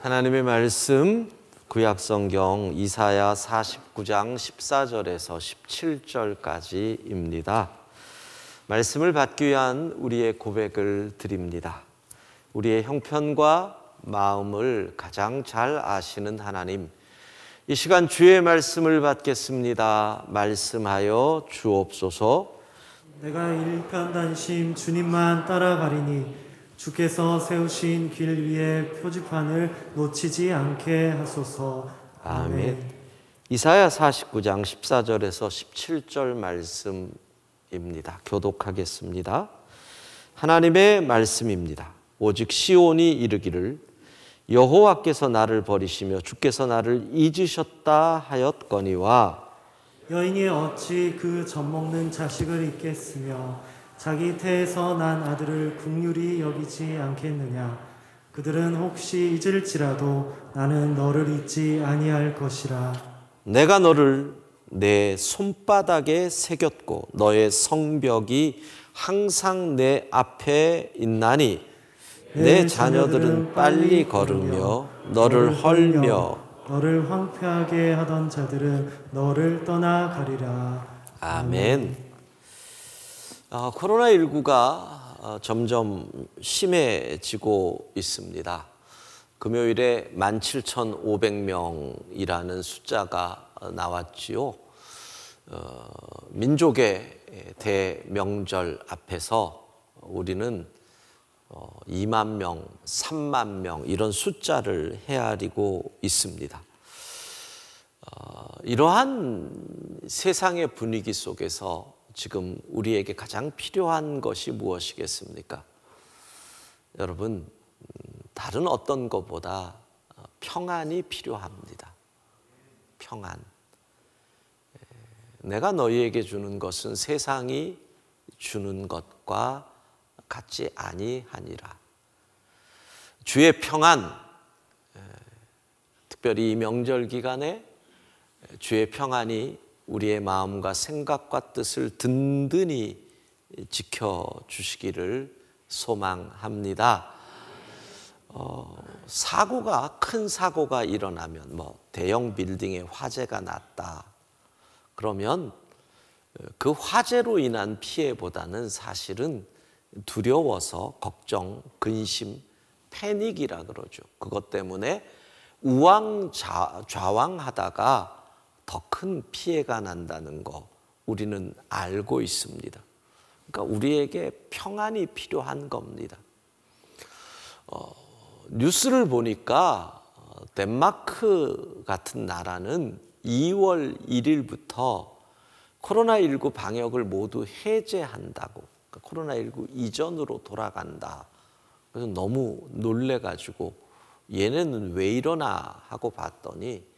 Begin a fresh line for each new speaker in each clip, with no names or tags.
하나님의 말씀 구약성경 이사야 49장 14절에서 17절까지입니다. 말씀을 받기 위한 우리의 고백을 드립니다. 우리의 형편과 마음을 가장 잘 아시는 하나님, 이 시간 주의 말씀을 받겠습니다. 말씀하여 주옵소서.
내가 일편단심 주님만 따라가리니 주께서 세우신 길 위에 표지판을 놓치지 않게 하소서.
아멘. 이사야 49장 14절에서 17절 말씀입니다. 교독하겠습니다. 하나님의 말씀입니다. 오직 시온이 이르기를 여호와께서 나를 버리시며 주께서 나를 잊으셨다 하였거니와
여인이 어찌 그 젖먹는 자식을 잊겠으며 자기 태에서 난 아들을 긍휼히 여기지 않겠느냐. 그들은 혹시 잊을지라도 나는 너를 잊지 아니할 것이라.
내가 너를 내 손바닥에 새겼고 너의 성벽이 항상 내 앞에 있나니 내 자녀들은 빨리 걸으며 너를 헐며
너를 황폐하게 하던 자들은 너를 떠나가리라.
아멘. 코로나19가 점점 심해지고 있습니다. 금요일에 17,500명이라는 숫자가 나왔지요. 민족의 대명절 앞에서 우리는 2만 명, 3만 명 이런 숫자를 헤아리고 있습니다. 이러한 세상의 분위기 속에서 지금 우리에게 가장 필요한 것이 무엇이겠습니까? 여러분, 다른 어떤 것보다 평안이 필요합니다. 평안. 내가 너희에게 주는 것은 세상이 주는 것과 같지 아니하니라. 주의 평안, 특별히 이 명절 기간에 주의 평안이 우리의 마음과 생각과 뜻을 든든히 지켜주시기를 소망합니다. 큰 사고가 일어나면 대형 빌딩에 화재가 났다. 그러면 그 화재로 인한 피해보다는 사실은 두려워서 걱정, 근심, 패닉이라 그러죠. 그것 때문에 우왕좌왕하다가 더 큰 피해가 난다는 거 우리는 알고 있습니다. 그러니까 우리에게 평안이 필요한 겁니다. 뉴스를 보니까 덴마크 같은 나라는 2월 1일부터 코로나19 방역을 모두 해제한다고, 그러니까 코로나19 이전으로 돌아간다. 그래서 너무 놀래가지고 얘네는 왜 이러나 하고 봤더니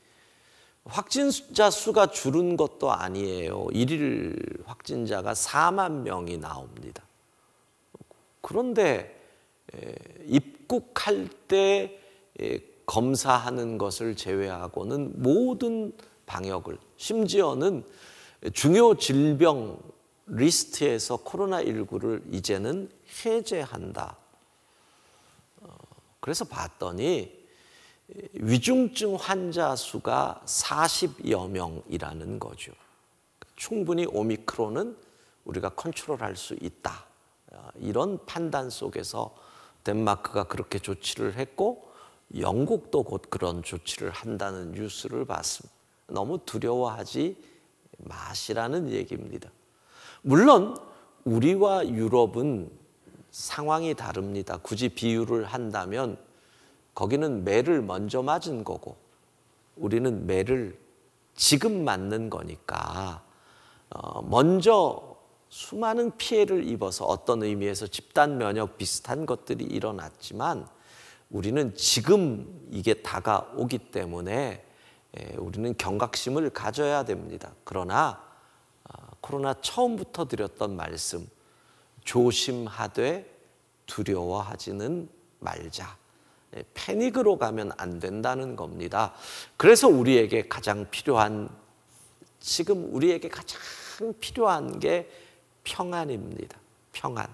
확진자 수가 줄은 것도 아니에요. 1일 확진자가 4만 명이 나옵니다. 그런데 입국할 때 검사하는 것을 제외하고는 모든 방역을, 심지어는 중요 질병 리스트에서 코로나19를 이제는 해제한다. 그래서 봤더니 위중증 환자 수가 40여 명이라는 거죠. 충분히 오미크론은 우리가 컨트롤할 수 있다. 이런 판단 속에서 덴마크가 그렇게 조치를 했고 영국도 곧 그런 조치를 한다는 뉴스를 봤습니다. 너무 두려워하지 마시라는 얘기입니다. 물론 우리와 유럽은 상황이 다릅니다. 굳이 비유를 한다면 거기는 매를 먼저 맞은 거고 우리는 매를 지금 맞는 거니까 먼저 수많은 피해를 입어서 어떤 의미에서 집단 면역 비슷한 것들이 일어났지만 우리는 지금 이게 다가오기 때문에 우리는 경각심을 가져야 됩니다. 그러나 코로나 처음부터 드렸던 말씀, 조심하되 두려워하지는 말자. 패닉으로 가면 안 된다는 겁니다. 그래서 우리에게 가장 필요한, 지금 우리에게 가장 필요한 게 평안입니다. 평안.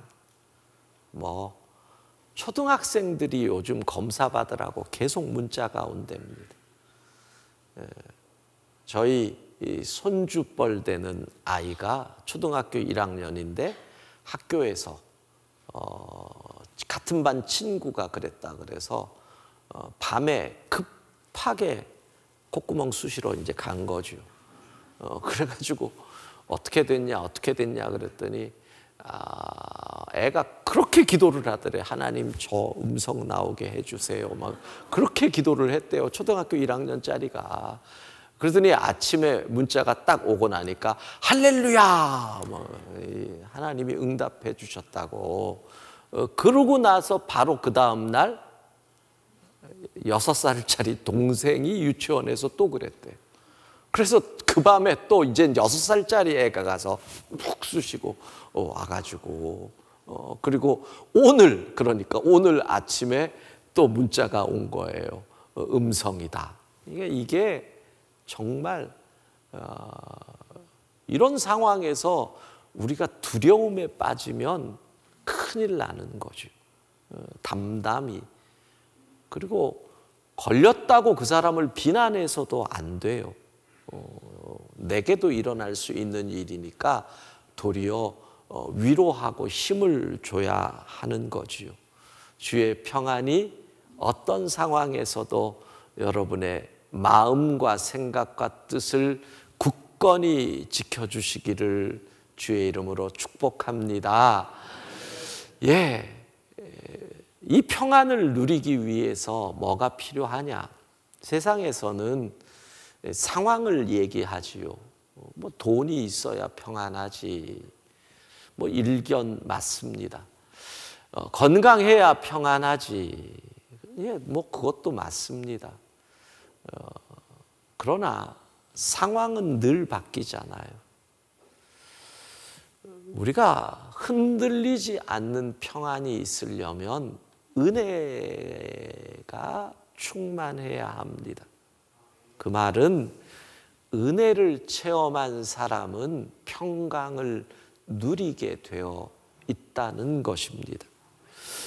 초등학생들이 요즘 검사 받으라고 계속 문자가 온답니다. 저희 손주뻘 되는 아이가 초등학교 1학년인데 학교에서 같은 반 친구가 그랬다 그래서 밤에 급하게 콧구멍 쑤시러 이제 간 거죠. 그래가지고 어떻게 됐냐 그랬더니 애가 그렇게 기도를 하더래. 하나님 저 음성 나오게 해주세요. 막 그렇게 기도를 했대요. 초등학교 1학년짜리가. 그러더니 아침에 문자가 딱 오고 나니까 할렐루야! 하나님이 응답해 주셨다고. 그러고 나서 바로 그 다음 날 6살짜리 동생이 유치원에서 또 그랬대요. 그래서 그 밤에 또 이제 6살짜리 애가 가서 푹 쑤시고 와가지고 그리고 그러니까 오늘 아침에 또 문자가 온 거예요. 음성이다. 이게 정말 이런 상황에서 우리가 두려움에 빠지면 큰일 나는 거죠. 담담히. 그리고 걸렸다고 그 사람을 비난해서도 안 돼요. 내게도 일어날 수 있는 일이니까 도리어 위로하고 힘을 줘야 하는 거지요. 주의 평안이 어떤 상황에서도 여러분의 마음과 생각과 뜻을 굳건히 지켜주시기를 주의 이름으로 축복합니다. 이 평안을 누리기 위해서 뭐가 필요하냐? 세상에서는 상황을 얘기하지요. 뭐 돈이 있어야 평안하지. 뭐 일견 맞습니다. 건강해야 평안하지. 뭐 그것도 맞습니다. 그러나 상황은 늘 바뀌잖아요. 우리가 흔들리지 않는 평안이 있으려면 은혜가 충만해야 합니다. 그 말은 은혜를 체험한 사람은 평강을 누리게 되어 있다는 것입니다.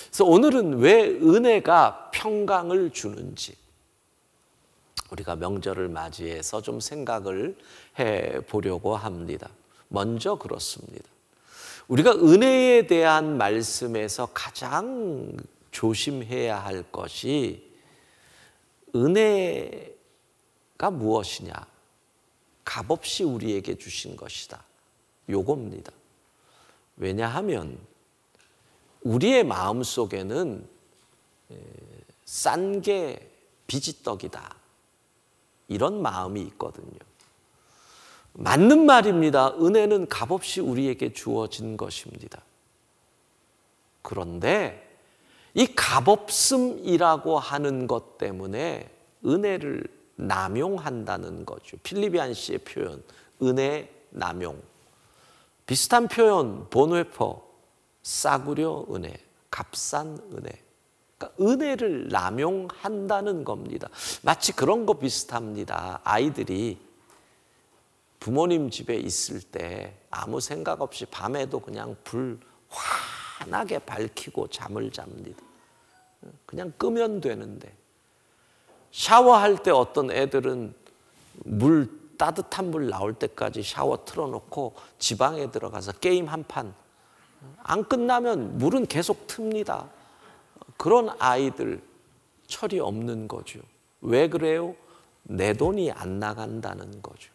그래서 오늘은 왜 은혜가 평강을 주는지 우리가 명절을 맞이해서 좀 생각을 해 보려고 합니다. 먼저 그렇습니다. 우리가 은혜에 대한 말씀에서 가장 조심해야 할 것이 은혜가 무엇이냐? 값없이 우리에게 주신 것이다. 요겁니다. 왜냐하면 우리의 마음속에는 싼 게 비지떡이다. 이런 마음이 있거든요. 맞는 말입니다. 은혜는 값없이 우리에게 주어진 것입니다. 그런데 이 값없음이라고 하는 것 때문에 은혜를 남용한다는 거죠. 필리비안시의 표현, 은혜 남용. 비슷한 표현, 본웨퍼, 싸구려 은혜, 값싼 은혜. 그러니까 은혜를 남용한다는 겁니다. 마치 그런 거 비슷합니다. 아이들이 부모님 집에 있을 때 아무 생각 없이 밤에도 그냥 불 환하게 밝히고 잠을 잡니다. 그냥 끄면 되는데 샤워할 때 어떤 애들은 따뜻한 물 나올 때까지 샤워 틀어놓고 지방에 들어가서 게임 한 판 안 끝나면 물은 계속 틉니다. 그런 아이들 철이 없는 거죠. 왜 그래요? 내 돈이 안 나간다는 거죠.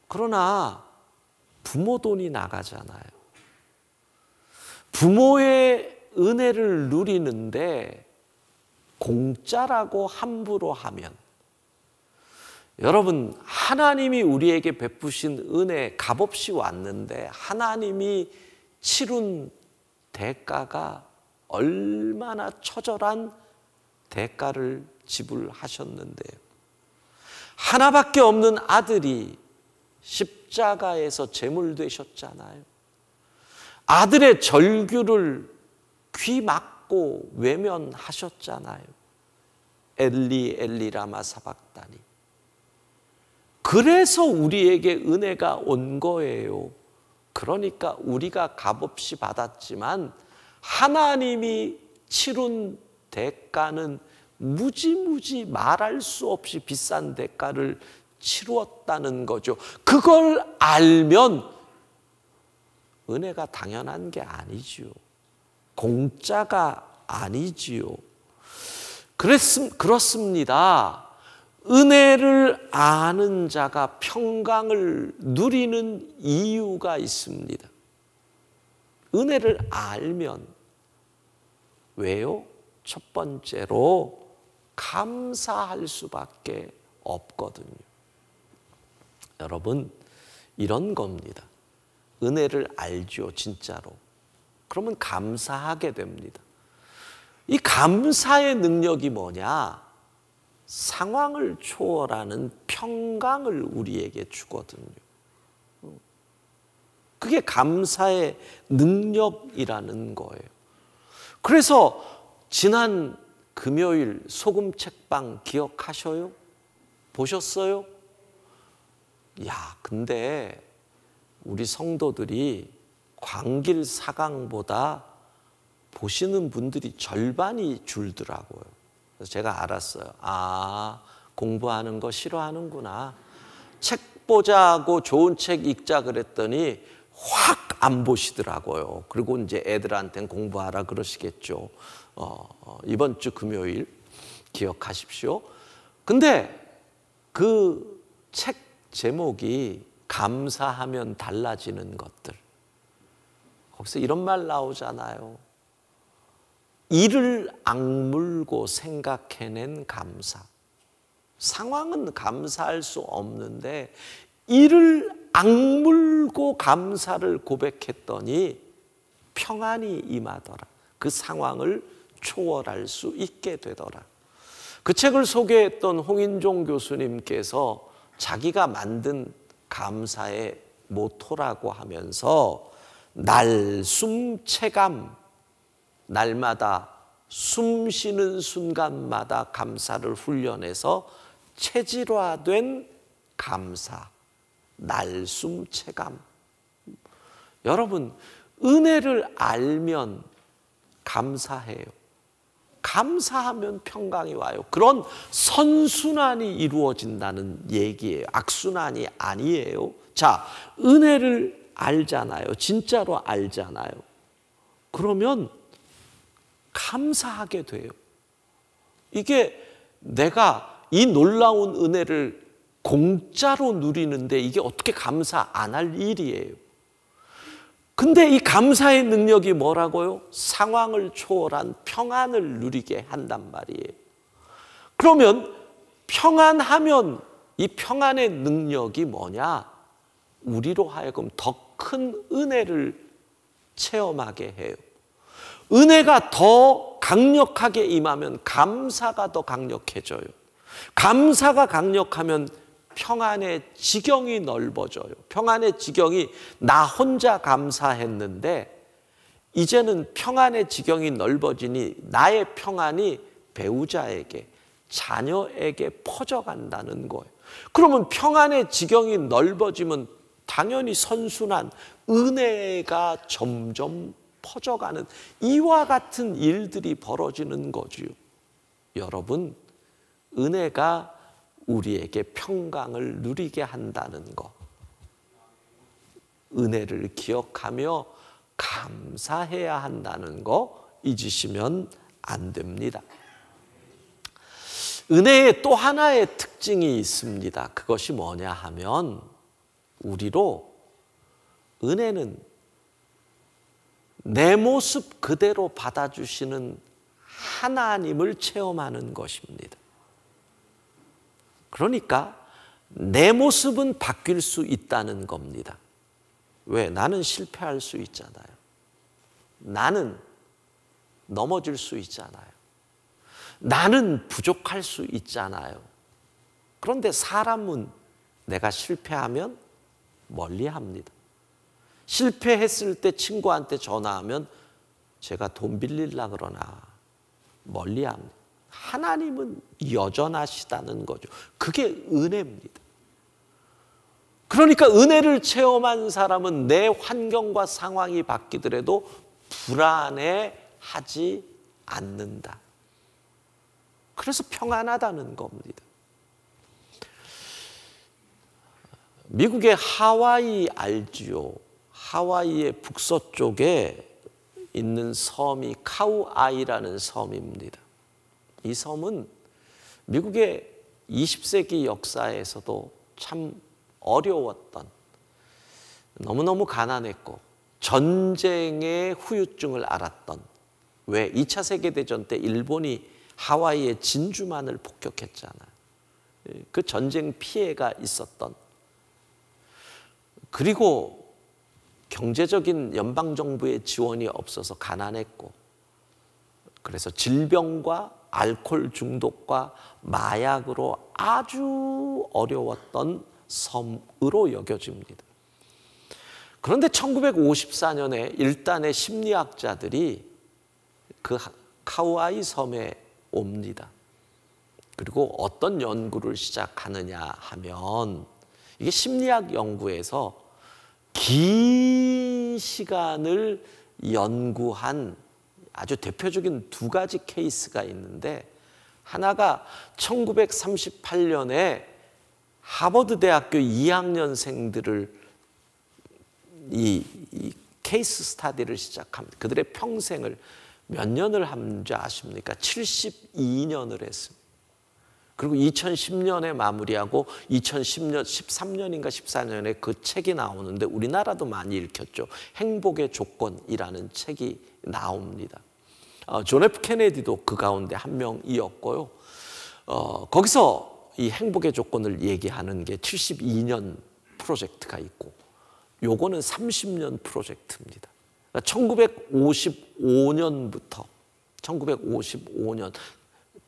그러나 부모 돈이 나가잖아요. 부모의 은혜를 누리는데 공짜라고 함부로 하면 여러분 하나님이 우리에게 베푸신 은혜 값없이 왔는데 하나님이 치룬 대가가 얼마나 처절한 대가를 지불하셨는데요. 하나밖에 없는 아들이 십자가에서 제물 되셨잖아요. 아들의 절규를 귀 막고 외면하셨잖아요. 엘리 엘리 라마 사박다니. 그래서 우리에게 은혜가 온 거예요. 그러니까 우리가 값없이 받았지만 하나님이 치룬 대가는 무지무지 말할 수 없이 비싼 대가를 치루었다는 거죠. 그걸 알면 은혜가 당연한 게 아니지요. 공짜가 아니지요. 그렇습니다. 은혜를 아는 자가 평강을 누리는 이유가 있습니다. 은혜를 알면 왜요? 첫 번째로 감사할 수밖에 없거든요. 여러분, 이런 겁니다. 은혜를 알죠, 진짜로. 그러면 감사하게 됩니다. 이 감사의 능력이 뭐냐? 상황을 초월하는 평강을 우리에게 주거든요. 그게 감사의 능력이라는 거예요. 그래서 지난 금요일 소금 책방 기억하셔요? 보셨어요? 야, 근데 우리 성도들이 광길 4강보다 보시는 분들이 절반이 줄더라고요. 그래서 제가 알았어요. 아, 공부하는 거 싫어하는구나. 책 보자고 좋은 책 읽자 그랬더니 확 안 보시더라고요. 그리고 이제 애들한테는 공부하라 그러시겠죠. 이번 주 금요일 기억하십시오. 근데 그 책 제목이 감사하면 달라지는 것들. 거기서 이런 말 나오잖아요. 이를 악물고 생각해낸 감사. 상황은 감사할 수 없는데 이를 악물고 감사를 고백했더니 평안이 임하더라. 그 상황을 초월할 수 있게 되더라. 그 책을 소개했던 홍인종 교수님께서 자기가 만든 감사의 모토라고 하면서 날숨 체감, 날마다 숨 쉬는 순간마다 감사를 훈련해서 체질화된 감사, 날숨 체감. 여러분, 은혜를 알면 감사해요. 감사하면 평강이 와요. 그런 선순환이 이루어진다는 얘기예요. 악순환이 아니에요. 자, 은혜를 알잖아요. 진짜로 알잖아요. 그러면 감사하게 돼요. 이게 내가 이 놀라운 은혜를 공짜로 누리는데 이게 어떻게 감사 안 할 일이에요. 근데 이 감사의 능력이 뭐라고요? 상황을 초월한 평안을 누리게 한단 말이에요. 그러면 평안하면 이 평안의 능력이 뭐냐? 우리로 하여금 더 큰 은혜를 체험하게 해요. 은혜가 더 강력하게 임하면 감사가 더 강력해져요. 감사가 강력하면 평안의 지경이 넓어져요. 평안의 지경이 나 혼자 감사했는데 이제는 평안의 지경이 넓어지니 나의 평안이 배우자에게, 자녀에게 퍼져간다는 거예요. 그러면 평안의 지경이 넓어지면 당연히 선순환, 은혜가 점점 퍼져가는 이와 같은 일들이 벌어지는 거죠. 여러분, 은혜가 우리에게 평강을 누리게 한다는 것, 은혜를 기억하며 감사해야 한다는 거 잊으시면 안 됩니다. 은혜의 또 하나의 특징이 있습니다. 그것이 뭐냐 하면 우리로 은혜는 내 모습 그대로 받아주시는 하나님을 체험하는 것입니다. 그러니까 내 모습은 바뀔 수 있다는 겁니다. 왜? 나는 실패할 수 있잖아요. 나는 넘어질 수 있잖아요. 나는 부족할 수 있잖아요. 그런데 사람은 내가 실패하면 멀리합니다. 실패했을 때 친구한테 전화하면 제가 돈 빌리려고 그러나 멀리합니다. 하나님은 여전하시다는 거죠. 그게 은혜입니다. 그러니까 은혜를 체험한 사람은 내 환경과 상황이 바뀌더라도 불안해하지 않는다. 그래서 평안하다는 겁니다. 미국의 하와이 알지요? 하와이의 북서쪽에 있는 섬이 카우아이라는 섬입니다. 이 섬은 미국의 20세기 역사에서도 참 어려웠던, 너무너무 가난했고 전쟁의 후유증을 알았던, 왜 2차 세계대전 때 일본이 하와이의 진주만을 폭격했잖아요. 그 전쟁 피해가 있었던, 그리고 경제적인 연방정부의 지원이 없어서 가난했고, 그래서 질병과 알코올 중독과 마약으로 아주 어려웠던 섬으로 여겨집니다. 그런데 1954년에 일단의 심리학자들이 그 카우아이 섬에 옵니다. 그리고 어떤 연구를 시작하느냐 하면, 이게 심리학 연구에서 긴 시간을 연구한 아주 대표적인 두 가지 케이스가 있는데, 하나가 1938년에 하버드 대학교 2학년생들을 이 케이스 스타디를 시작합니다. 그들의 평생을 몇 년을 한 줄 아십니까? 72년을 했습니다. 그리고 2010년에 마무리하고 2010년, 13년인가 14년에 그 책이 나오는데 우리나라도 많이 읽혔죠. 행복의 조건이라는 책이 나옵니다. 존 F 케네디도 그 가운데 한 명이었고요. 거기서 이 행복의 조건을 얘기하는 게 72년 프로젝트가 있고, 요거는 30년 프로젝트입니다. 1955년부터 1955년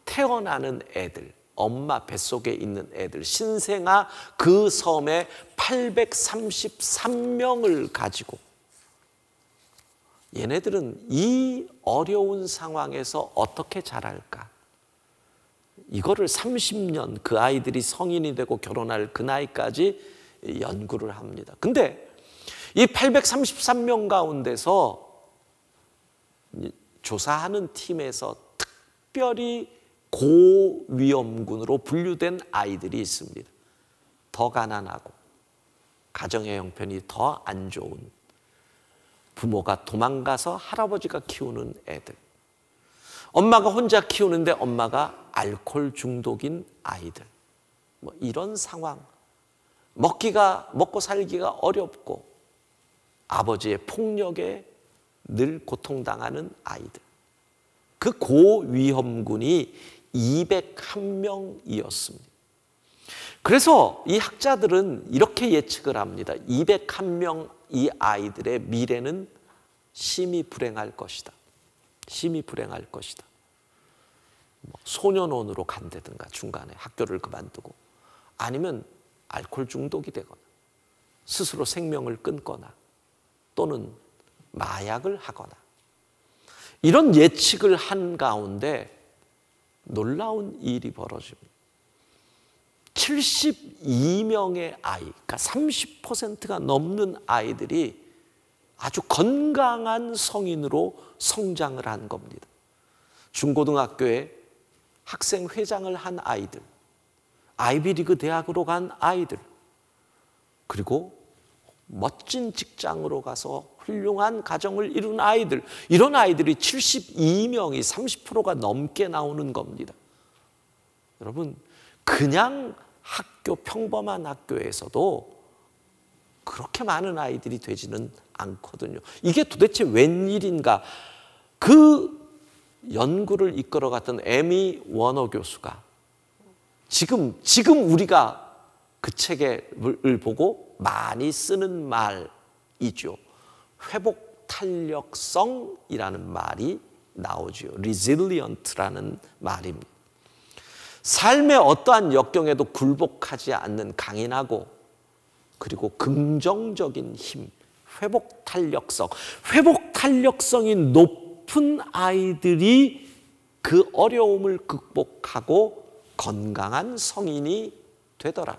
태어나는 애들, 엄마 뱃속에 있는 애들, 신생아 그 섬에 833명을 가지고, 얘네들은 이 어려운 상황에서 어떻게 자랄까? 이거를 30년, 그 아이들이 성인이 되고 결혼할 그 나이까지 연구를 합니다. 근데 이 833명 가운데서 조사하는 팀에서 특별히 고위험군으로 분류된 아이들이 있습니다. 더 가난하고 가정의 형편이 더 안 좋은, 부모가 도망가서 할아버지가 키우는 애들, 엄마가 혼자 키우는데 엄마가 알코올 중독인 아이들, 뭐 이런 상황, 먹고 살기가 어렵고 아버지의 폭력에 늘 고통당하는 아이들, 그 고위험군이 201명이었습니다. 그래서 이 학자들은 이렇게 예측을 합니다. 201명 이 아이들의 미래는 심히 불행할 것이다. 심히 불행할 것이다. 소년원으로 간다든가 중간에 학교를 그만두고, 아니면 알코올 중독이 되거나 스스로 생명을 끊거나 또는 마약을 하거나, 이런 예측을 한 가운데 놀라운 일이 벌어집니다. 72명의 아이, 그러니까 30%가 넘는 아이들이 아주 건강한 성인으로 성장을 한 겁니다. 중고등학교에 학생회장을 한 아이들, 아이비리그 대학으로 간 아이들, 그리고 멋진 직장으로 가서 훌륭한 가정을 이룬 아이들, 이런 아이들이 72명이 30%가 넘게 나오는 겁니다. 여러분, 그냥 학교, 평범한 학교에서도 그렇게 많은 아이들이 되지는 않거든요. 이게 도대체 웬일인가? 그 연구를 이끌어갔던 에미 워너 교수가 지금 우리가 그 책을 보고 많이 쓰는 말이죠. 회복 탄력성이라는 말이 나오죠. resilient라는 말입니다. 삶의 어떠한 역경에도 굴복하지 않는 강인하고 그리고 긍정적인 힘, 회복 탄력성. 회복 탄력성이 높은 아이들이 그 어려움을 극복하고 건강한 성인이 되더라.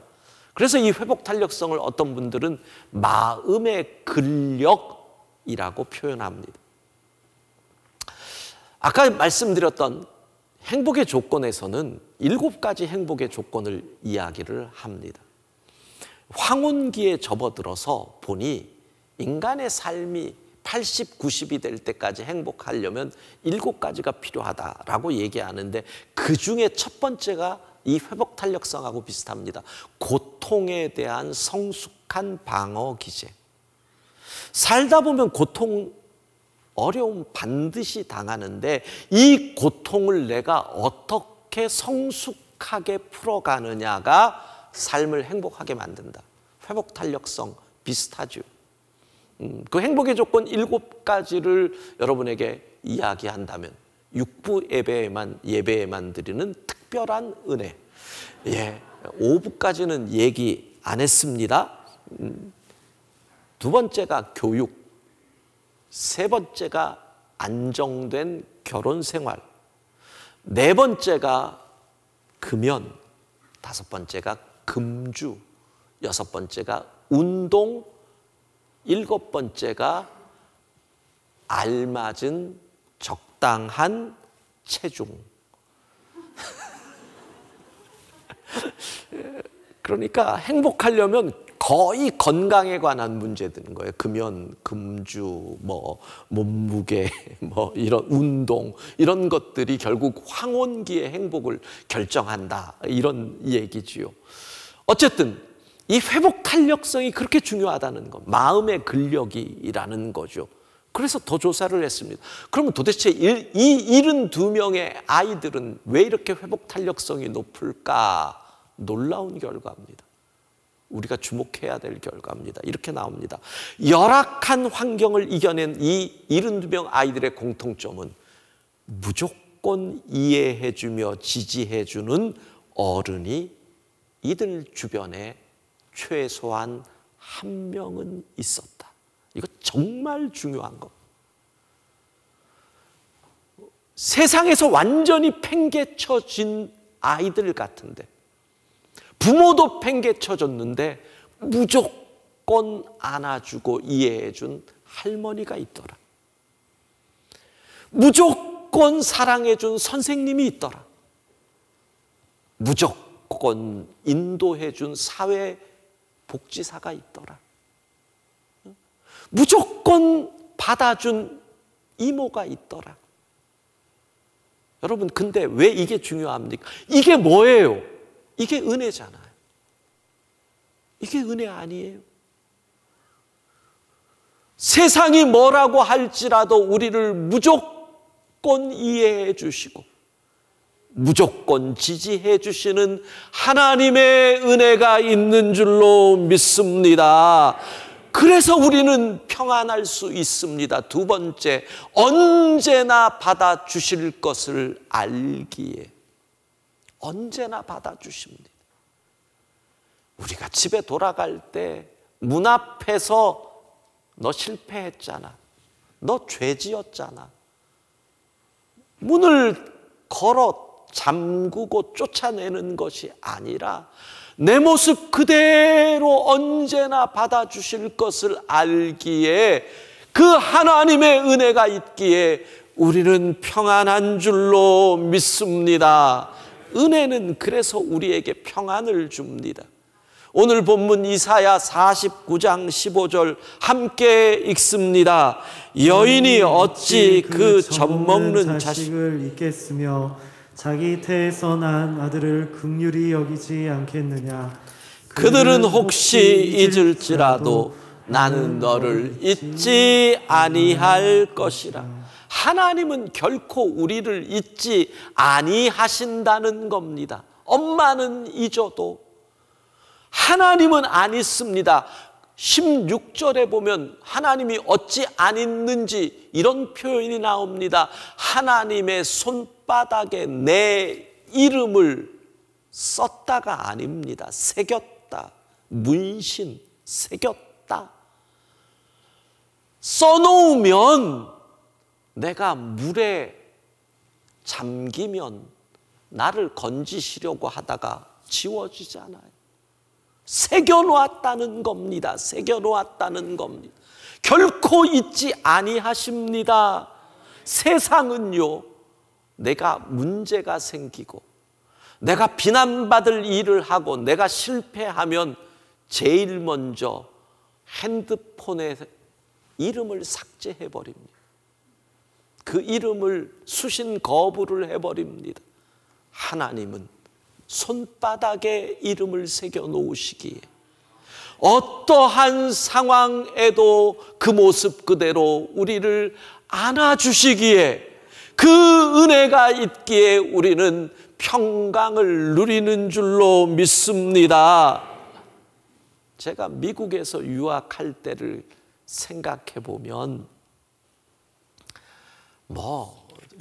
그래서 이 회복 탄력성을 어떤 분들은 마음의 근력이라고 표현합니다. 아까 말씀드렸던 행복의 조건에서는 7가지 행복의 조건을 이야기를 합니다. 황혼기에 접어들어서 보니 인간의 삶이 80, 90이 될 때까지 행복하려면 7가지가 필요하다라고 얘기하는데, 그 중에 첫 번째가 이 회복 탄력성하고 비슷합니다. 고통에 대한 성숙한 방어 기제. 살다 보면 고통, 어려움 반드시 당하는데 이 고통을 내가 어떻게 성숙하게 풀어가느냐가 삶을 행복하게 만든다. 회복 탄력성 비슷하죠. 그 행복의 조건 7가지를 여러분에게 이야기한다면 6부 예배에만 드리는 특별한 은혜. 5부까지는 얘기 안 했습니다. 두 번째가 교육, 세 번째가 안정된 결혼 생활, 네 번째가 금연, 다섯 번째가 금주, 여섯 번째가 운동, 일곱 번째가 알맞은 적당한 체중. 그러니까 행복하려면 거의 건강에 관한 문제 드는 거예요. 금연, 금주, 몸무게, 이런 운동, 이런 것들이 결국 황혼기의 행복을 결정한다. 이런 얘기지요. 어쨌든 이 회복 탄력성이 그렇게 중요하다는 것, 마음의 근력이라는 거죠. 그래서 더 조사를 했습니다. 그러면 도대체 이 72명의 아이들은 왜 이렇게 회복 탄력성이 높을까? 놀라운 결과입니다. 우리가 주목해야 될 결과입니다. 이렇게 나옵니다. 열악한 환경을 이겨낸 이 72명 아이들의 공통점은 무조건 이해해주며 지지해주는 어른이 이들 주변에 최소한 한 명은 있었다. 이거 정말 중요한 것. 세상에서 완전히 팽개쳐진 아이들 같은데, 부모도 팽개쳐졌는데 무조건 안아주고 이해해준 할머니가 있더라. 무조건 사랑해준 선생님이 있더라. 무조건 인도해준 사회복지사가 있더라. 무조건 받아준 이모가 있더라. 여러분, 근데 왜 이게 중요합니까? 이게 뭐예요? 이게 은혜잖아요. 이게 은혜 아니에요? 세상이 뭐라고 할지라도 우리를 무조건 이해해 주시고 무조건 지지해 주시는 하나님의 은혜가 있는 줄로 믿습니다. 그래서 우리는 평안할 수 있습니다. 두 번째, 언제나 받아주실 것을 알기에. 언제나 받아주십니다. 우리가 집에 돌아갈 때 문 앞에서 너 실패했잖아, 너 죄지었잖아, 문을 걸어 잠그고 쫓아내는 것이 아니라 내 모습 그대로 언제나 받아주실 것을 알기에, 그 하나님의 은혜가 있기에 우리는 평안한 줄로 믿습니다. 은혜는 그래서 우리에게 평안을 줍니다. 오늘 본문 이사야 49장 15절 함께 읽습니다. 여인이 어찌 그 젖먹는
자식을 잊겠으며 자기 태에서 난 아들을 긍휼히 여기지 않겠느냐.
그들은 혹시 잊을지라도 나는 너를 잊지 아니할 것이라. 하나님은 결코 우리를 잊지 아니하신다는 겁니다. 엄마는 잊어도 하나님은 안 잊습니다. 16절에 보면 하나님이 어찌 안 잊는지 이런 표현이 나옵니다. 하나님의 손바닥에 내 이름을 썼다가 아닙니다. 새겼다. 문신, 새겼다. 써놓으면 내가 물에 잠기면 나를 건지시려고 하다가 지워지잖아요. 새겨놓았다는 겁니다. 새겨놓았다는 겁니다. 결코 잊지 아니하십니다. 세상은요, 내가 문제가 생기고 내가 비난받을 일을 하고 내가 실패하면 제일 먼저 핸드폰에 이름을 삭제해버립니다. 그 이름을 수신 거부를 해버립니다. 하나님은 손바닥에 이름을 새겨 놓으시기에 어떠한 상황에도 그 모습 그대로 우리를 안아주시기에 그 은혜가 있기에 우리는 평강을 누리는 줄로 믿습니다. 제가 미국에서 유학할 때를 생각해 보면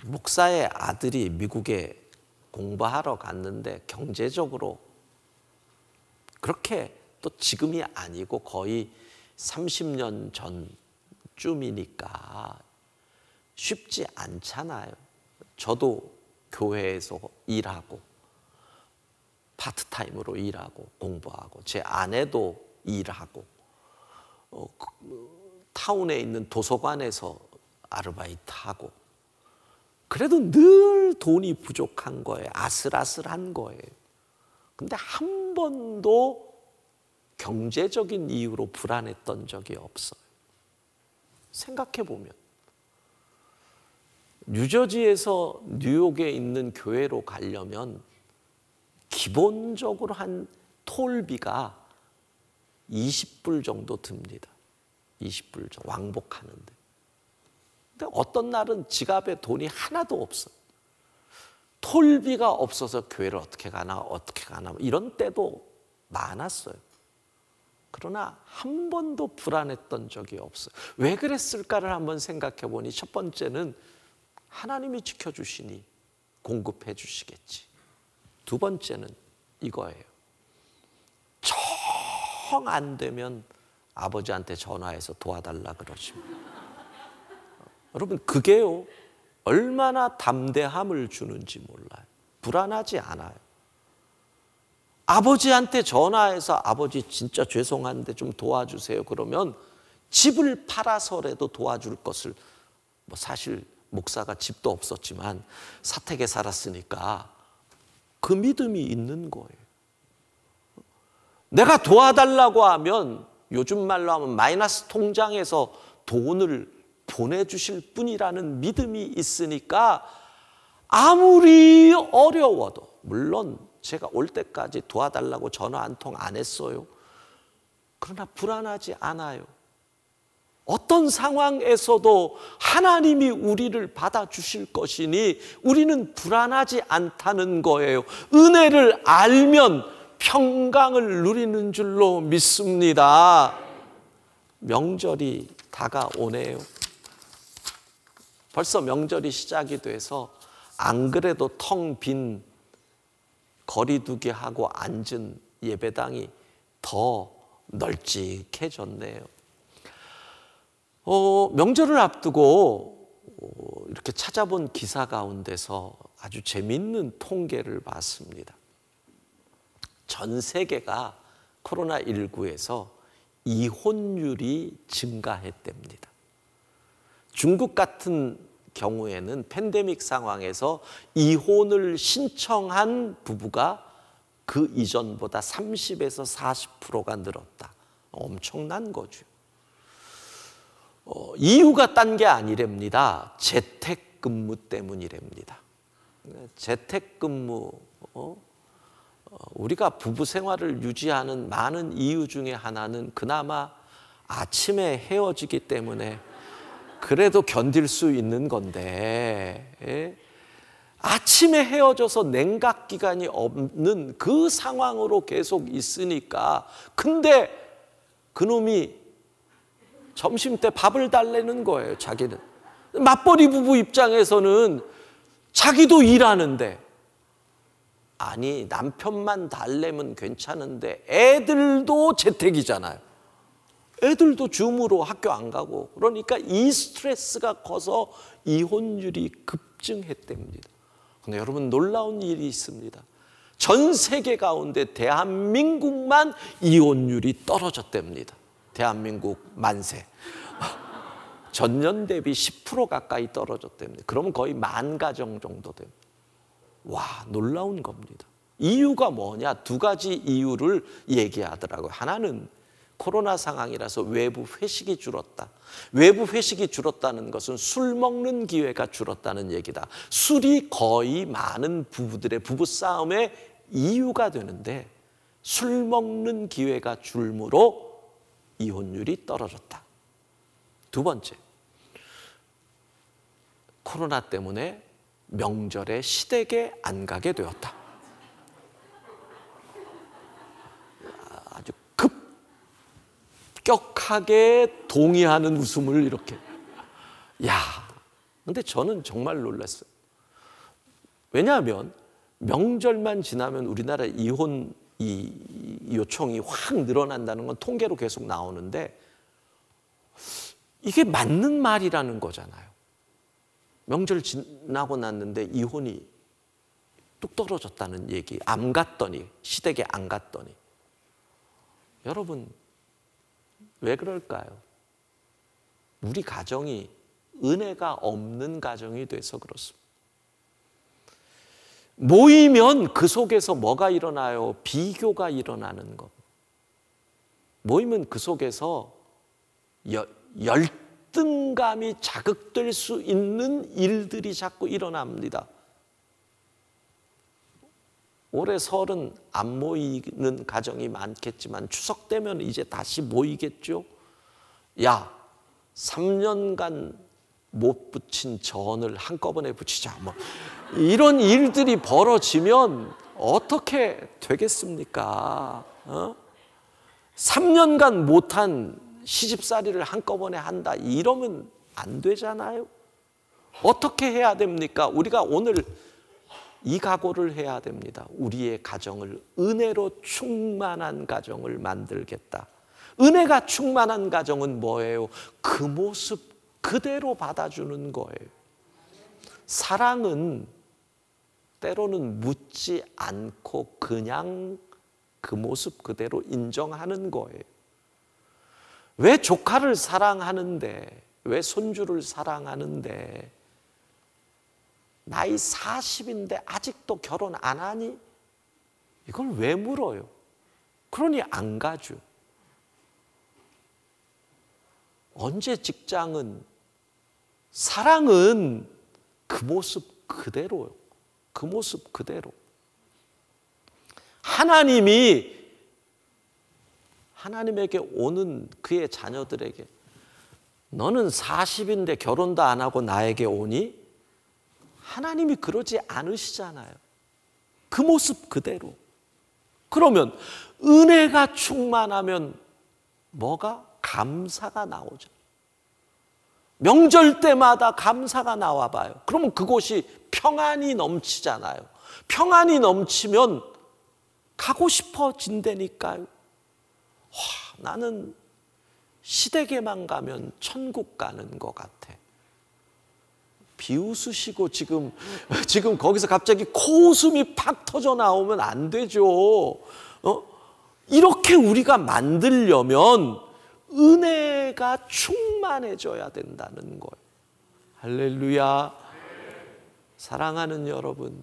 목사의 아들이 미국에 공부하러 갔는데 경제적으로 그렇게 또 지금이 아니고 거의 30년 전쯤이니까 쉽지 않잖아요. 저도 교회에서 일하고 파트타임으로 일하고 공부하고 제 아내도 일하고 타운에 있는 도서관에서 아르바이트하고 그래도 늘 돈이 부족한 거예요. 아슬아슬한 거예요. 근데 한 번도 경제적인 이유로 불안했던 적이 없어요. 생각해 보면 뉴저지에서 뉴욕에 있는 교회로 가려면 기본적으로 한 톨비가 20불 정도 듭니다. 20불 정도 왕복하는데. 근데 어떤 날은 지갑에 돈이 하나도 없어. 톨비가 없어서 교회를 어떻게 가나 이런 때도 많았어요. 그러나 한 번도 불안했던 적이 없어요. 왜 그랬을까를 한번 생각해 보니 첫 번째는 하나님이 지켜주시니 공급해 주시겠지. 두 번째는 이거예요. 정 안 되면 아버지한테 전화해서 도와달라 그러십니다. 여러분 그게요 얼마나 담대함을 주는지 몰라요. 불안하지 않아요. 아버지한테 전화해서 아버지 진짜 죄송한데 좀 도와주세요 그러면 집을 팔아서라도 도와줄 것을 사실 목사가 집도 없었지만 사택에 살았으니까 그 믿음이 있는 거예요. 내가 도와달라고 하면 요즘 말로 하면 마이너스 통장에서 돈을 보내주실 분이라는 믿음이 있으니까 아무리 어려워도 물론 제가 올 때까지 도와달라고 전화 한 통 안 했어요. 그러나 불안하지 않아요. 어떤 상황에서도 하나님이 우리를 받아주실 것이니 우리는 불안하지 않다는 거예요. 은혜를 알면 평강을 누리는 줄로 믿습니다. 명절이 다가오네요. 벌써 명절이 시작이 돼서 안 그래도 텅 빈 거리두기 하고 앉은 예배당이 더 널찍해졌네요. 명절을 앞두고 이렇게 찾아본 기사 가운데서 아주 재미있는 통계를 봤습니다. 전 세계가 코로나19에서 이혼율이 증가했답니다. 중국 같은 경우에는 팬데믹 상황에서 이혼을 신청한 부부가 그 이전보다 30에서 40%가 늘었다. 엄청난 거죠. 이유가 딴 게 아니랍니다. 재택근무 때문이랍니다. 재택근무, 우리가 부부 생활을 유지하는 많은 이유 중에 하나는 그나마 아침에 헤어지기 때문에 그래도 견딜 수 있는 건데 아침에 헤어져서 냉각 기간이 없는 그 상황으로 계속 있으니까 근데 그놈이 점심때 밥을 달래는 거예요. 자기는 맞벌이 부부 입장에서는 자기도 일하는데 아니 남편만 달래면 괜찮은데 애들도 재택이잖아요. 애들도 줌으로 학교 안 가고 그러니까 이 스트레스가 커서 이혼율이 급증했답니다. 근데 여러분 놀라운 일이 있습니다. 전 세계 가운데 대한민국만 이혼율이 떨어졌답니다. 대한민국 만세. 전년 대비 10% 가까이 떨어졌답니다. 그러면 거의 10,000가정 정도 됩니다. 와, 놀라운 겁니다. 이유가 뭐냐? 두 가지 이유를 얘기하더라고요. 하나는 코로나 상황이라서 외부 회식이 줄었다. 외부 회식이 줄었다는 것은 술 먹는 기회가 줄었다는 얘기다. 술이 거의 많은 부부들의 부부싸움의 이유가 되는데 술 먹는 기회가 줄므로 이혼율이 떨어졌다. 두 번째, 코로나 때문에 명절에 시댁에 안 가게 되었다. 아주 급격하게 동의하는 웃음을 이렇게. 야, 근데 저는 정말 놀랐어요. 왜냐하면 명절만 지나면 우리나라 이혼 요청이 확 늘어난다는 건 통계로 계속 나오는데 이게 맞는 말이라는 거잖아요. 명절 지나고 났는데 이혼이 뚝 떨어졌다는 얘기. 안 갔더니, 시댁에 안 갔더니. 여러분, 왜 그럴까요? 우리 가정이 은혜가 없는 가정이 돼서 그렇습니다. 모이면 그 속에서 뭐가 일어나요? 비교가 일어나는 것. 모이면 그 속에서 열등감이 자극될 수 있는 일들이 자꾸 일어납니다. 올해 설은 안 모이는 가정이 많겠지만 추석 되면 이제 다시 모이겠죠. 야, 3년간 못 붙인 전을 한꺼번에 붙이자. 뭐 이런 일들이 벌어지면 어떻게 되겠습니까? 3년간 못한 시집살이를 한꺼번에 한다. 이러면 안 되잖아요. 어떻게 해야 됩니까? 우리가 오늘 이 각오를 해야 됩니다. 우리의 가정을 은혜로 충만한 가정을 만들겠다. 은혜가 충만한 가정은 뭐예요? 그 모습 그대로 받아주는 거예요. 사랑은 때로는 묻지 않고 그냥 그 모습 그대로 인정하는 거예요. 왜 조카를 사랑하는데, 왜 손주를 사랑하는데 나이 40인데 아직도 결혼 안 하니? 이걸 왜 물어요? 그러니 안 가죠. 언제 직장은, 사랑은 그 모습 그대로요. 그 모습 그대로. 하나님에게 오는 그의 자녀들에게 너는 40인데 결혼도 안 하고 나에게 오니? 하나님이 그러지 않으시잖아요. 그 모습 그대로. 그러면 은혜가 충만하면 뭐가? 감사가 나오죠. 명절 때마다 감사가 나와봐요. 그러면 그곳이 평안이 넘치잖아요. 평안이 넘치면 가고 싶어진다니까요. 와, 나는 시댁에만 가면 천국 가는 것 같아. 비웃으시고 지금 거기서 갑자기 코웃음이 팍 터져 나오면 안 되죠. 이렇게 우리가 만들려면 은혜가 충만해져야 된다는 거예요. 할렐루야. 사랑하는 여러분,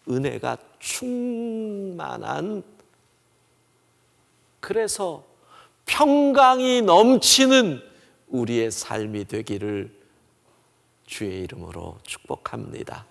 은혜가 충만한, 그래서 평강이 넘치는 우리의 삶이 되기를 주의 이름으로 축복합니다.